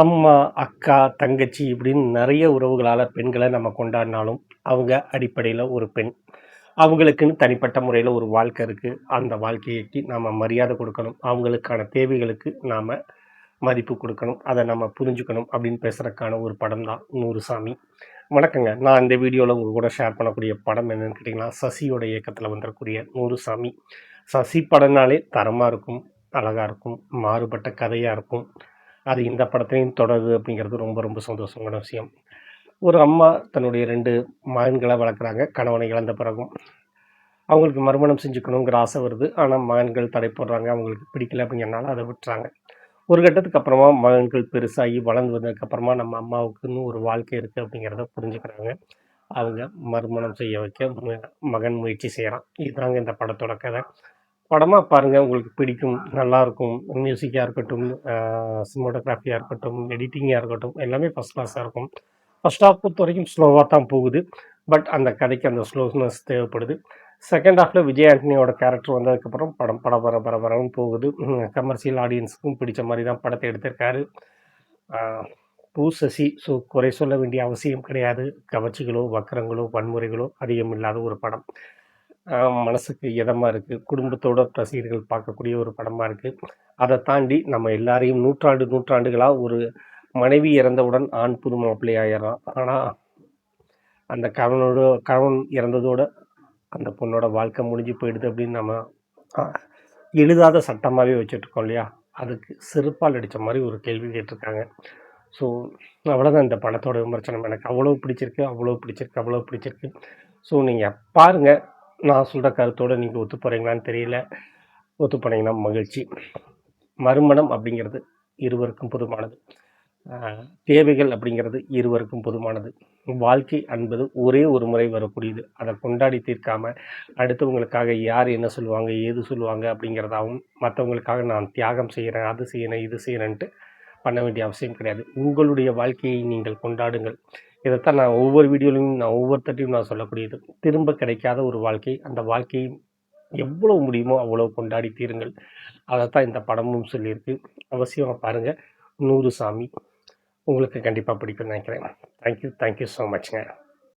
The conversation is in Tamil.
அம்மா, அக்கா, தங்கச்சி இப்படின்னு நிறைய உறவுகளால் பெண்களை நம்ம கொண்டாடினாலும் அவங்க அடிப்படையில் ஒரு பெண். அவங்களுக்குன்னு தனிப்பட்ட முறையில் ஒரு வாழ்க்கை இருக்குது. அந்த வாழ்க்கைக்கு நாம் மரியாதை கொடுக்கணும். அவங்களுக்கான தேவைகளுக்கு நாம் மதிப்பு கொடுக்கணும். அதை நம்ம புரிஞ்சுக்கணும் அப்படின்னு பேசுகிறதுக்கான ஒரு படம் தான் 100 சாமி. வணக்கங்க. நான் இந்த வீடியோவில் உங்கள் கூட ஷேர் பண்ணக்கூடிய படம் என்னென்னு கேட்டிங்கன்னா, சசியோட இயக்கத்தில் வந்துடக்கூடிய 100 சாமி. சசி படம்னாலே தரமாக இருக்கும், அழகாக இருக்கும், மாறுபட்ட கதையாக இருக்கும். அது இந்த படத்தையும் தொடருது அப்படிங்கிறது ரொம்ப ரொம்ப சந்தோஷமான விஷயம். ஒரு அம்மா தன்னுடைய 2 மகன்களை வளர்க்குறாங்க. கணவனை இழந்த பிறகும் அவங்களுக்கு மறுமணம் செஞ்சுக்கணுங்கிற ஆசை வருது. ஆனால் மகன்கள் தடை போடுறாங்க. அவங்களுக்கு பிடிக்கல அப்படிங்கிறனால அதை விட்டுறாங்க. ஒரு கட்டத்துக்கு அப்புறமா மகன்கள் பெருசாகி வளர்ந்து வந்ததுக்கப்புறமா நம்ம அம்மாவுக்குன்னு ஒரு வாழ்க்கை இருக்குது அப்படிங்கிறத புரிஞ்சுக்கிறாங்க. அவங்க மறுமணம் செய்ய வைக்க மகன் முயற்சி செய்கிறான். இதுதாங்க இந்த படத்தோட கதை. படமாக பாருங்கள், உங்களுக்கு பிடிக்கும், நல்லாயிருக்கும். மியூசிக்காக இருக்கட்டும், சினிமாட்டோகிராஃபியாக இருக்கட்டும், எடிட்டிங்காக இருக்கட்டும், எல்லாமே ஃபஸ்ட் கிளாஸாக இருக்கும். ஃபஸ்ட் ஹாஃப் பொறுத்த வரைக்கும் ஸ்லோவாக தான் போகுது. பட் அந்த கதைக்கு அந்த ஸ்லோனஸ் தேவைப்படுது. செகண்ட் ஹாஃபில் விஜய் ஆண்டனியோட கேரக்டர் வந்ததுக்கப்புறம் படம் பரபரன்னு போகுது. கமர்ஷியல் ஆடியன்ஸுக்கும் பிடிச்ச மாதிரி தான் படத்தை எடுத்திருக்காரு. சசி. ஸோ குறை சொல்ல வேண்டிய அவசியம் கிடையாது. கவர்ச்சிகளோ, வக்கரங்களோ, வன்முறைகளோ அதிகம் இல்லாத ஒரு படம். மனசுக்கு இதமாக இருக்குது. குடும்பத்தோட ரசிகர்கள் பார்க்கக்கூடிய ஒரு படமாக இருக்குது. அதை தாண்டி நம்ம எல்லாரையும் நூற்றாண்டுகளாக ஒரு மனைவி இறந்தவுடன் ஆண் புது மாப்பிள்ளை ஆயிடுறான். ஆனால் அந்த கணவன் இறந்ததோட அந்த பொண்ணோட வாழ்க்கை முடிஞ்சு போயிடுது அப்படின்னு நம்ம எழுதாத சட்டமாகவே வச்சுட்ருக்கோம் இல்லையா? அதுக்கு செருப்பால் அடித்த மாதிரி ஒரு கேள்வி கேட்டிருக்காங்க. ஸோ அவ்வளோதான் இந்த படத்தோட விமர்சனம். எனக்கு அவ்வளோ பிடிச்சிருக்கு. ஸோ நீங்கள் பாருங்கள். நான் சொல்கிற கருத்தோடு நீங்கள் ஒத்து போகிறீங்களான்னு தெரியல. ஒத்து போனீங்கன்னா மகிழ்ச்சி. மறுமணம் அப்படிங்கிறது இருவருக்கும் பொதுவானது. தேவைகள் அப்படிங்கிறது இருவருக்கும் பொதுவானது. வாழ்க்கை என்பது ஒரே ஒரு முறை வரக்கூடியது. அதை கொண்டாடி தீர்க்காமல் அடுத்தவங்களுக்காக யார் என்ன சொல்லுவாங்க, ஏது சொல்லுவாங்க அப்படிங்கிறதாகவும், மற்றவங்களுக்காக நான் தியாகம் செய்கிறேன், அது செய்யணும், இது செய்யணுன்ட்டு பண்ண வேண்டிய அவசியம் கிடையாது. உங்களுடைய வாழ்க்கையை நீங்கள் கொண்டாடுங்கள். இதைத்தான் நான் ஒவ்வொரு வீடியோலையும் ஒவ்வொருத்தட்டையும் நான் சொல்லக்கூடியது. திரும்ப கிடைக்காத ஒரு வாழ்க்கை. அந்த வாழ்க்கையை எவ்வளோ முடியுமோ அவ்வளோ கொண்டாடி தீருங்கள். அதைத்தான் இந்த படமும் சொல்லியிருக்கு. அவசியமாக பாருங்கள். 100 சாமி உங்களுக்கு கண்டிப்பாக பிடிக்கும்னு நினைக்கிறேன். Thank you so மச்ங்க.